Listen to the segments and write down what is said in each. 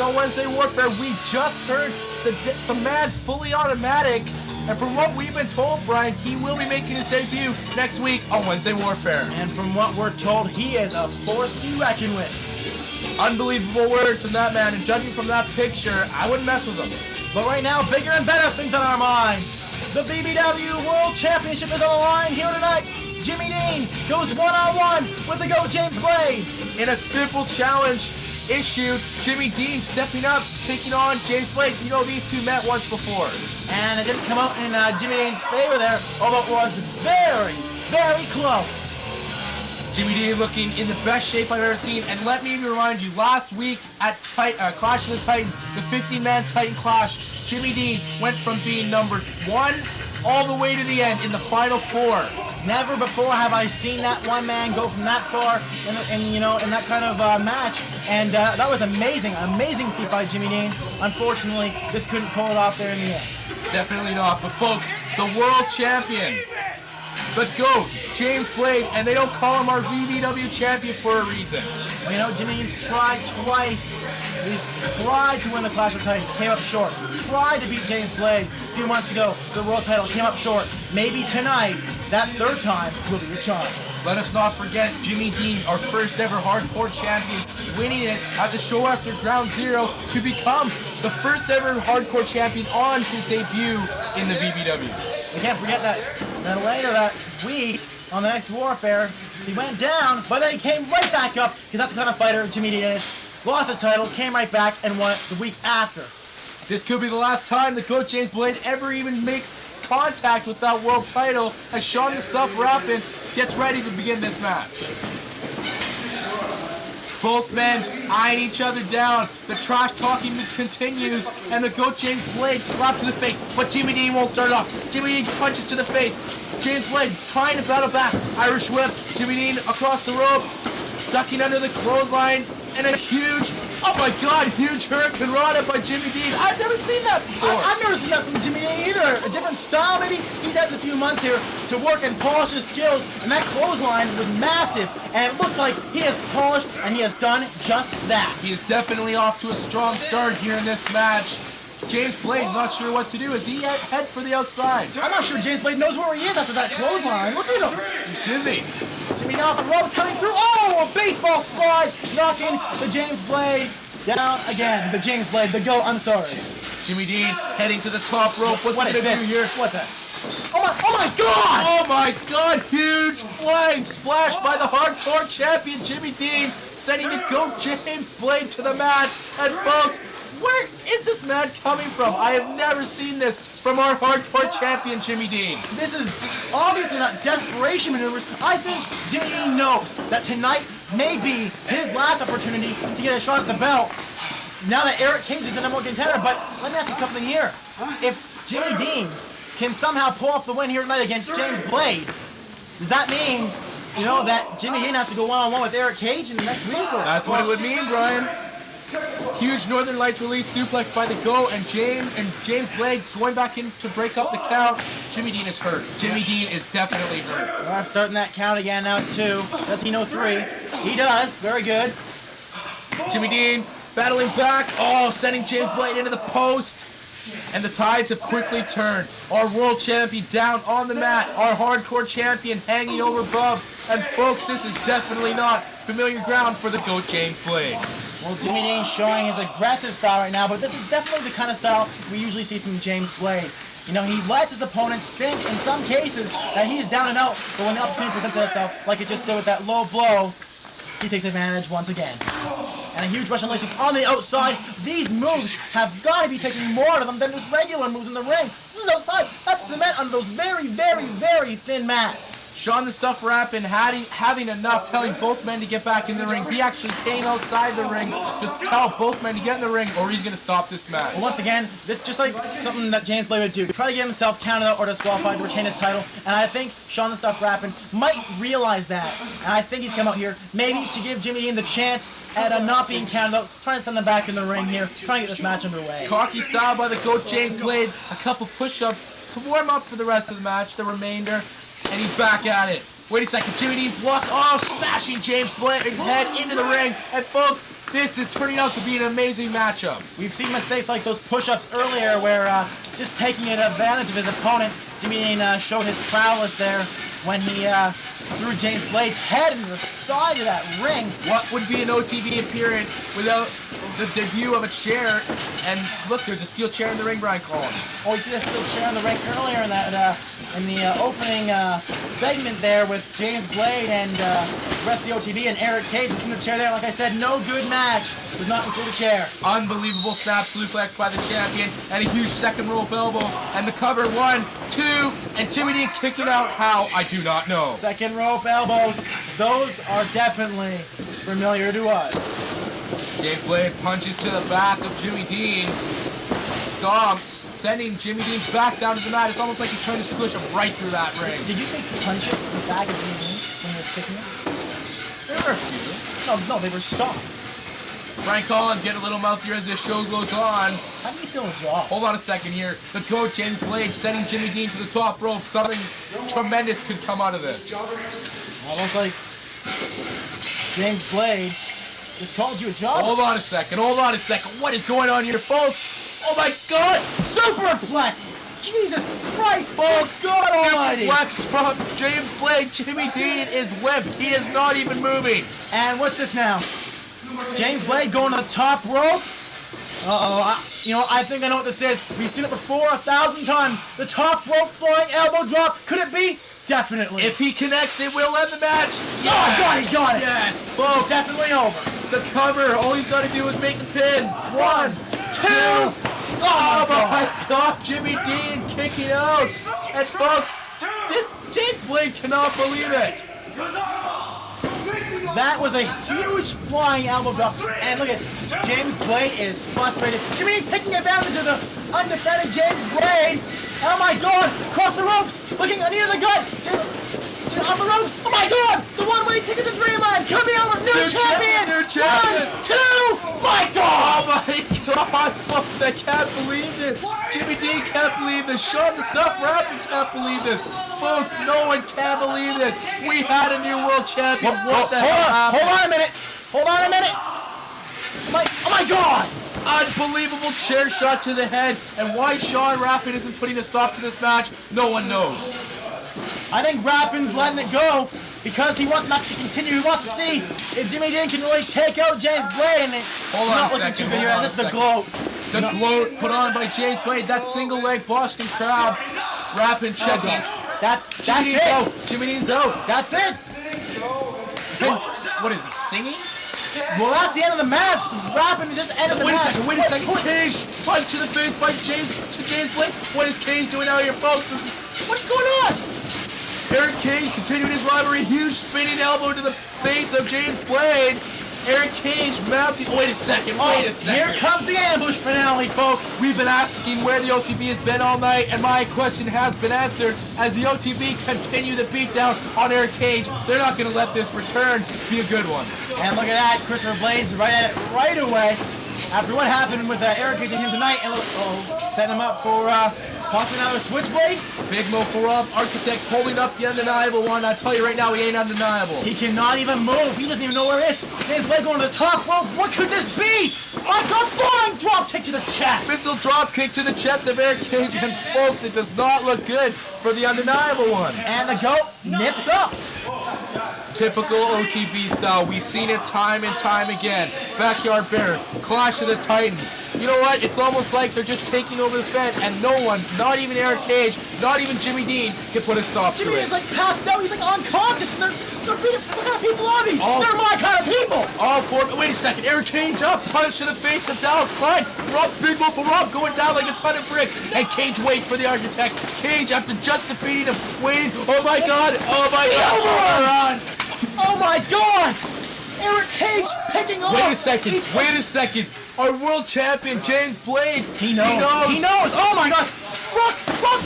on Wednesday Warfare. We just heard the man fully automatic, and from what we've been told, Brian, he will be making his debut next week on Wednesday Warfare. And from what we're told, he is a force to be reckoned with. Unbelievable words from that man, and judging from that picture, I wouldn't mess with him. But right now, bigger and better things on our mind. The VBW World Championship is on the line here tonight. Jimmy Dean goes one-on-one with the GOAT James Blade. In a simple challenge issued, Jimmy Dean stepping up, taking on James Blade. You know, these two met once before. And it didn't come out in Jimmy Dean's favor there, although it was very, very close. Jimmy Dean looking in the best shape I've ever seen. And let me remind you, last week at Clash of the Titans, the 15-man Titan Clash, Jimmy Dean went from being number 1 all the way to the end in the final 4. Never before have I seen that one man go from that far in that kind of match. And that was amazing feat by Jimmy Dean. Unfortunately, just couldn't pull it off there in the end. Definitely not. But folks, the world champion, the GOAT, James Blade, and they don't call him our VBW champion for a reason. Well, you know, Jimmy Dean's tried twice. He's tried to win the Clash of Titans, came up short. Tried to beat James Blade a few months ago, the world title, came up short. Maybe tonight, that third time will be your charm. Let us not forget Jimmy Dean, our first ever hardcore champion, winning it at the show after Ground Zero to become the first ever hardcore champion on his debut in the VBW. We can't forget that later that week on the next Warfare, he went down, but then he came right back up, because that's the kind of fighter Jimmy Dean is. Lost his title, came right back, and won it the week after. This could be the last time the GOAT James Blade ever even makes contact with that world title as Sean the Stuff Rappin gets ready to begin this match. Both men eyeing each other down. The trash talking continues, and the GOAT James Blade slapped to the face, but Jimmy Dean won't start it off. Jimmy Dean punches to the face. James Blade trying to battle back. Irish whip. Jimmy Dean across the ropes, ducking under the clothesline, and a huge, oh my God, huge Hurricane Rana by Jimmy Dean. I've never seen that before. I've never seen that from Jimmy Dean either. A different style, maybe. He's had a few months here to work and polish his skills, and that clothesline was massive, and it looked like he has polished and he has done just that. He is definitely off to a strong start here in this match. James Blade's not sure what to do as he heads for the outside. I'm not sure James Blade knows where he is after that clothesline. Look at him. He's dizzy. Jimmy now off the ropes coming through. Oh, a baseball slide, knocking the James Blade down again. The James Blade, the GOAT, I'm sorry. Jimmy Dean heading to the top rope. What's he gonna do here? What the? Oh my God! Oh my God! Huge flying splash by the hardcore champion Jimmy Dean, sending the GOAT James Blade to the mat. And folks, where is this man coming from? I have never seen this from our hardcore champion Jimmy Dean. This is obviously not desperation maneuvers. I think Jimmy Dean knows that tonight may be his last opportunity to get a shot at the belt. Now that Eric Cage is the number 1 contender, but let me ask you something here. If Jimmy Dean can somehow pull off the win here tonight against James Blade, does that mean, you know, that Jimmy Dean has to go one-on-one with Eric Cage in the next week? Or that's what it would mean, Brian. Huge Northern Lights release suplex by the GOAT, and James Blade going back in to break up the count. Jimmy Dean is hurt. Jimmy Dean is definitely hurt. Well, I'm starting that count again now at 2. Does he know 3? He does. Very good. Jimmy Dean battling back. Oh, sending James Blade into the post. And the tides have quickly turned. Our world champion down on the mat. Our hardcore champion hanging over above. And folks, this is definitely not familiar ground for the GOAT James Blade. Well, Jimmy Dean's showing his aggressive style right now, but this is definitely the kind of style we usually see from James Blade. You know, he lets his opponents think in some cases that he's down and out, but when the opportunity presents itself, like it just did with that low blow, he takes advantage once again. And a huge Russian laces on the outside. These moves have got to be taking more out of them than just regular moves in the ring. This is outside. That's cement on those very, very, very thin mats. Sean the Stuff Rappin having enough, telling both men to get back in the ring. He actually came outside the ring to tell both men to get in the ring or he's going to stop this match. Well, once again, this just like something that James Blade would do. Try to get himself counted out or disqualified to retain his title. And I think Sean the Stuff Rappin might realize that. And I think he's come out here maybe to give Jimmy Dean the chance at not being counted out, trying to send them back in the ring here, trying to get this match underway. Cocky style by the GOAT James Blade. A couple push-ups to warm up for the rest of the match, the remainder. And he's back at it. Wait a second, Jimmy Dean blocks, oh, smashing James Blade head into the ring. And folks, This is turning out to be an amazing matchup. We've seen mistakes like those push-ups earlier where just taking advantage of his opponent, Jimmy Dean showed his prowess there when he threw James Blade's head into the side of that ring. What would be an OTB appearance without the debut of a chair? And look, there's a steel chair in the ring, Brian Collins. Oh, you see that steel chair in the ring earlier in that in the opening segment there with James Blade and the rest of the OTB and Eric Cage. We've seen the chair there. Like I said, no good match does not include a chair. Unbelievable snap suplex by the champion and a huge second rope elbow and the cover 1, 2, and Jimmy Dean kicked it out. How? I do not know. Second rope elbows. Those are definitely familiar to us. James Blade punches to the back of Jimmy Dean. Stomps, sending Jimmy Dean back down to the mat. It's almost like he's trying to squish him right through that ring. Did you say punches to the back of Jimmy Dean when he was kicking it? There were a few. No, they were stomps. Brian Collins getting a little mouthier as this show goes on. How do you feel in the jaw? Hold on a second here. The coach, James Blade, sending Jimmy Dean to the top rope. Something tremendous could come out of this. Almost like James Blade just called you a job. Hold on a second. What is going on here, folks? Oh my God! Superplex! Jesus Christ, folks! God Almighty! Superplex from James Blade. Jimmy Dean is limp. He is not even moving. And what's this now? James Blade going to the top rope? Uh-oh, I think I know what this is. We've seen it before 1,000 times. The top rope flying elbow drop. Could it be? Definitely. If he connects, it will end the match. Yes! Oh, he got it! Yes, folks. Definitely over. The cover, all he's got to do is make the pin. 1, 2. Oh my God, Jimmy Dean kicking out. And folks, this James Blade cannot believe it. That was a huge flying elbow drop. And look at James Blade is frustrated. Jimmy Dean taking advantage of the undefended James Blade. Oh my God, across the ropes, looking near the gut. On the ropes. Oh my God, the one-way ticket to Dreamland. Could be over. New champion. 1, 2. My God. Oh my God, folks, I can't believe it. Jimmy Dean can't believe this. Sean the Stuff Rapping can't believe this. Folks, no one can believe this. We had a new world champion. What the hell happened? Hold on a minute. Oh my God. Unbelievable chair shot to the head. And why Sean Rappin isn't putting a stop to this match, no one knows. I think Rappin's letting it go because he wants the match to continue. He wants to see if Jimmy Dean can really take out James Blade. And hold on a second. This is the gloat. The gloat put on by James Blade. That single leg Boston crab. Rappin checking. That's Jimmy Dean's it. out. Jimmy Dean's out. That's it. What is he singing? Well, that's the end of the match. Rappin just ended the match. Wait a second. Cage punch to the face by James Blade. What is Cage doing out here, folks? What's going on? Eric Cage continuing his rivalry. Huge spinning elbow to the face of James Blade. Eric Cage mounting. Wait a second. Here comes the ambush finale, folks. We've been asking where the OTB has been all night, and my question has been answered as the OTB continue the beatdown on Eric Cage. They're not going to let this return be a good one. And look at that. Christopher Blades right at it right away. After what happened with Eric Cage and him tonight, and setting him up for possibly another switchblade. Big move for Rob. Architect holding up the undeniable one. I tell you right now, he ain't undeniable. He cannot even move. He doesn't even know where it is. James Blade going to the top rope. What could this be? Like a flying drop kick to the chest. Missile drop kick to the chest of Eric Cage. And folks, it does not look good for the undeniable one. And the goat nips up. Typical OTB style. We've seen it time and time again. Backyard Bear, Clash of the Titans. You know what? It's almost like they're just taking over the Fed, and no one, not even Eric Cage, not even Jimmy Dean, can put a stop to it. Jimmy is like passed out. He's like unconscious, and they're beating. What kind of people are these? They're my kind of people. All four. Wait a second. Eric Cage up, punch to the face of Dallas Klein. Rob, big move for Rob, going down like a ton of bricks. And Cage waits for the Architect. Cage, after just defeating him, waiting. Oh my God. Oh my God. Oh my God! Eric Cage picking off. Wait a second. Our world champion, James Blade. He knows. Oh my God! Rock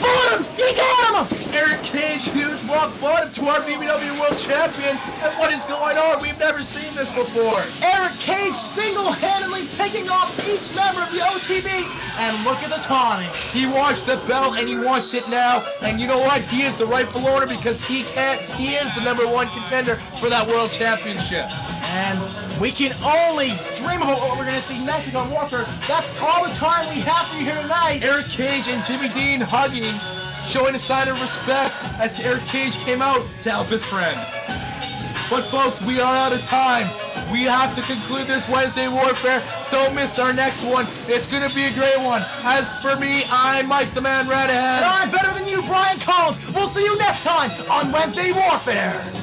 bottom! He got him! Eric Cage, huge rock bottom to our VBW world champion. And what is going on? We've never seen this before. Eric Cage single-handedly picking off each member of the OTB. And look at the taunting. He wants the belt and he wants it now. And you know what? He is the rightful owner because he is the #1 contender for that world championship. And we can only dream about what we're going to see next week on Warfare. That's all the time we have for you here tonight. Eric Cage and Jimmy Dean hugging, showing a sign of respect as Eric Cage came out to help his friend. But folks, we are out of time. We have to conclude this Wednesday Warfare. Don't miss our next one. It's going to be a great one. As for me, I'm Mike the Man Radahan. And I'm better than you, Brian Collins. We'll see you next time on Wednesday Warfare.